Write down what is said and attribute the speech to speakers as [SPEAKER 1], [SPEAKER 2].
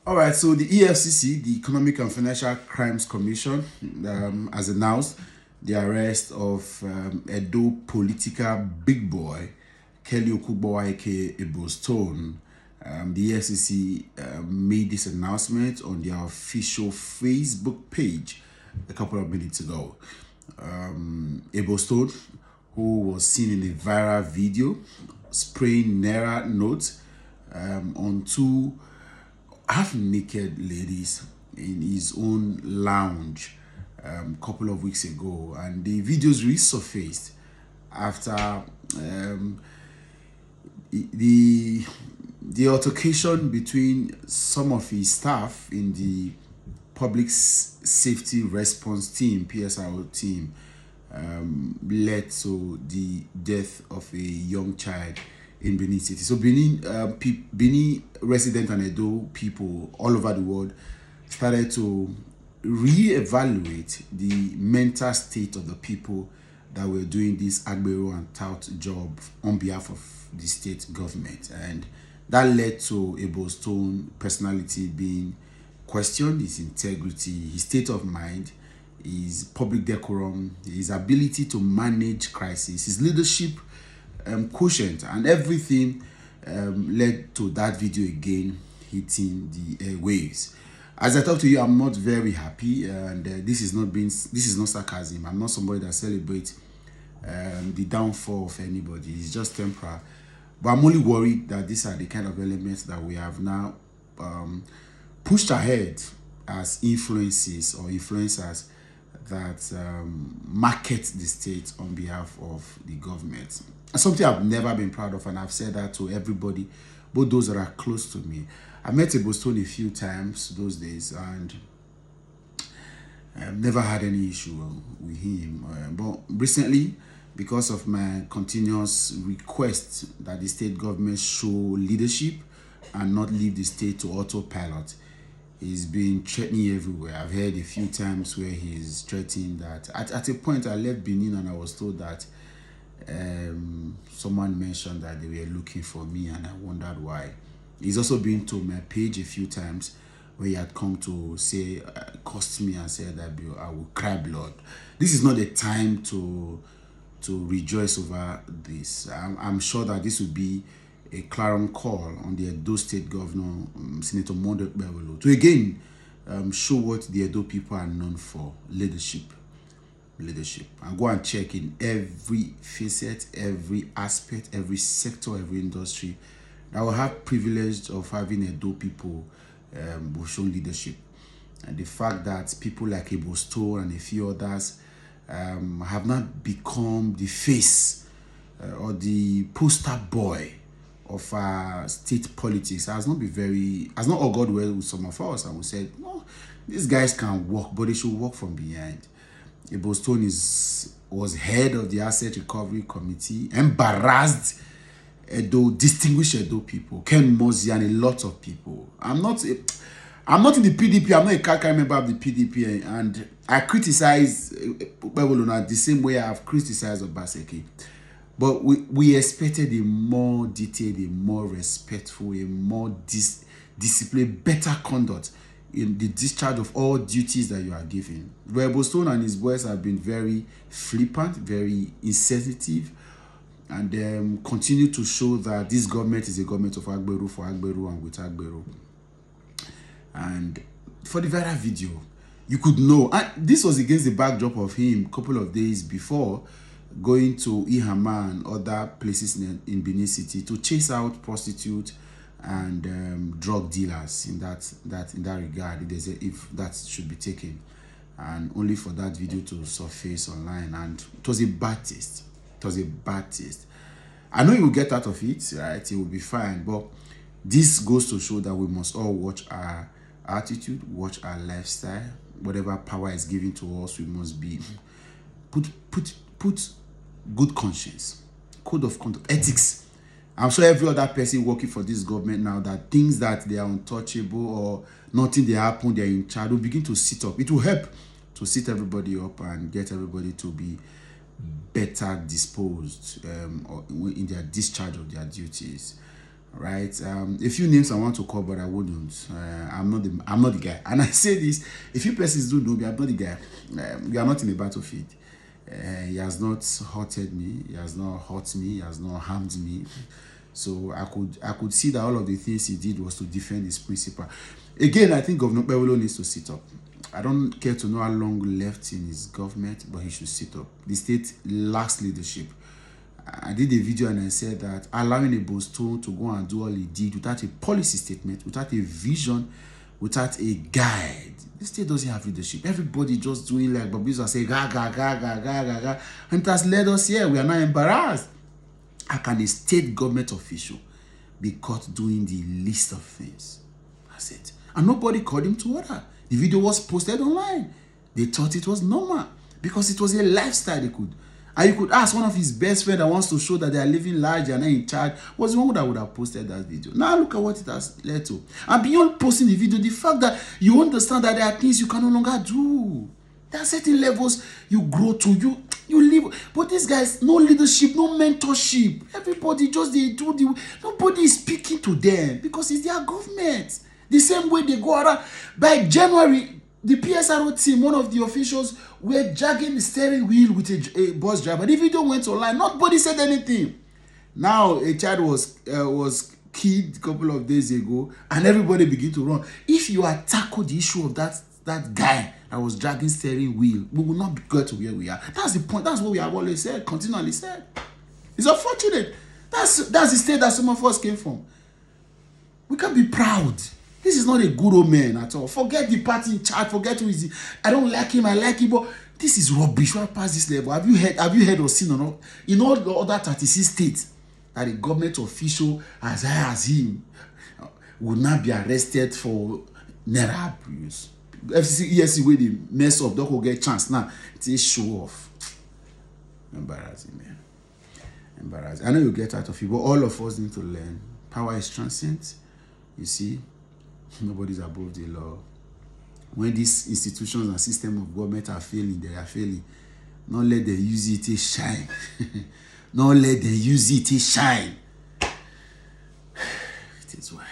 [SPEAKER 1] All right, so the EFCC, the Economic and Financial Crimes Commission, has announced the arrest of Edo political big boy Kelly Okugbo aka Ebo Stone. The EFCC made this announcement on their official Facebook page a couple of minutes ago. Ebo Stone, who was seen in a viral video spraying Naira notes on two half-naked ladies in his own lounge a couple of weeks ago, and the videos resurfaced after the altercation between some of his staff in the public safety response team, PSRO team, led to the death of a young child in Benin City. So Benin resident and Edo people all over the world started to re-evaluate the mental state of the people that were doing this agbero and tout job on behalf of the state government, and that led to Ebo Stone personality being questioned, his integrity, his state of mind, his public decorum, his ability to manage crisis, his leadership quotient, and everything led to that video again hitting the airwaves. As I talk to you, I'm not very happy, and this is not sarcasm. I'm not somebody that celebrates the downfall of anybody. It's just temporary. But I'm only worried that these are the kind of elements that we have now pushed ahead as influences or influencers that market the state on behalf of the government. And something I've never been proud of, and I've said that to everybody, both those that are close to me. I met Ebo Stone a few times those days, and I've never had any issue with him. But recently, because of my continuous request that the state government show leadership and not leave the state to autopilot, he's been threatening everywhere. I've heard a few times where he's threatening that. At a point, I left Benin and I was told that someone mentioned that they were looking for me, and I wondered why. He's also been to my page a few times where he had come to say, cost me and said that I will cry blood. This is not the time to rejoice over this. I'm sure that this will be a clarion call on the Edo State Governor, Senator Mondo Bevelo, to again show what the Edo people are known for: leadership. And go and check in every facet, every aspect, every sector, every industry that will have privilege of having Edo people who show leadership. And the fact that people like Ebo Stone and a few others have not become the face or the poster boy of state politics has not augured well with some of us. And we said, no, these guys can work, but they should work from behind. Ebo Stone was head of the Asset Recovery Committee, embarrassed distinguished Edo people, Ken Mozi, and a lot of people. I'm not in the PDP. I'm not a CACA member of the PDP, and I criticize Babylon the same way I have criticized Obaseki. But we expected a more detailed, a more respectful, a more disciplined, better conduct in the discharge of all duties that you are given. Where Ebo Stone and his boys have been very flippant, very insensitive, and continue to show that this government is a government of Agberu, for Agberu, and with Agberu. And for the viral video, you could know, and this was against the backdrop of him a couple of days before going to Ihama and other places in Benin City to chase out prostitutes and drug dealers in that regard, if that should be taken, and only for that video to surface online. And it was a bad taste. I know he will get out of it, right? He will be fine, but this goes to show that we must all watch our attitude, watch our lifestyle. Whatever power is given to us, we must be put good conscience, code of conduct, ethics. I'm sure every other person working for this government now that thinks that they are untouchable or nothing they happen, they're in charge, will begin to sit up. It will help to sit everybody up and get everybody to be better disposed in their discharge of their duties. right? A few names I want to call, but I wouldn't. I'm not the guy. And I say this, a few persons do know me. I'm not the guy. We are not in a battlefield. He has not hurted me. He has not hurt me. He has not harmed me. So I could see that all of the things he did was to defend his principle. Again, I think Governor Bewolo needs to sit up. I don't care to know how long left in his government, but he should sit up. The state lacks leadership. I did a video and I said that allowing Ebo Stone to go and do all he did without a policy statement, without a vision, without a guide, the state doesn't have leadership. Everybody just doing like Bobbies say ga ga ga ga ga ga ga, and it has led us here. We are now embarrassed. How can a state government official be caught doing the least of things? That's it. And nobody called him to order. The video was posted online. They thought it was normal because it was a lifestyle they could. And you could ask one of his best friends that wants to show that they are living large and not in charge, was the one that would have posted that video. Now look at what it has led to. And beyond posting the video, the fact that you understand that there are things you can no longer do. There are certain levels you grow to, you live. But these guys, no leadership, no mentorship. Everybody just they do the. Nobody is speaking to them because it's their government. The same way they go around. By January, the PSRO team, one of the officials, were dragging the steering wheel with a bus driver. The video went online. Nobody said anything. Now a child was killed a couple of days ago, and everybody began to run. If you had tackled the issue of that guy that was dragging steering wheel, we will not get to where we are. That's the point. That's what we have always said, continually said. It's unfortunate. That's the state that some of us came from. We can't be proud. This is not a good old man at all. Forget the party in charge. Forget who is he. I don't like him. I like him. But this is rubbish. We're past this level. Have you heard or seen or not? In all the other 36 states that a government official as high as him will not be arrested for naira abuse. FCC, EFCC, where they mess up, don't go get chance now. It's show off. Embarrassing, man. Embarrassing. I know you get out of it, but all of us need to learn. Power is transient. You see, nobody's above the law. When these institutions and system of government are failing, they are failing. Don't let them use it to shine. Don't let them use it to shine. It is why.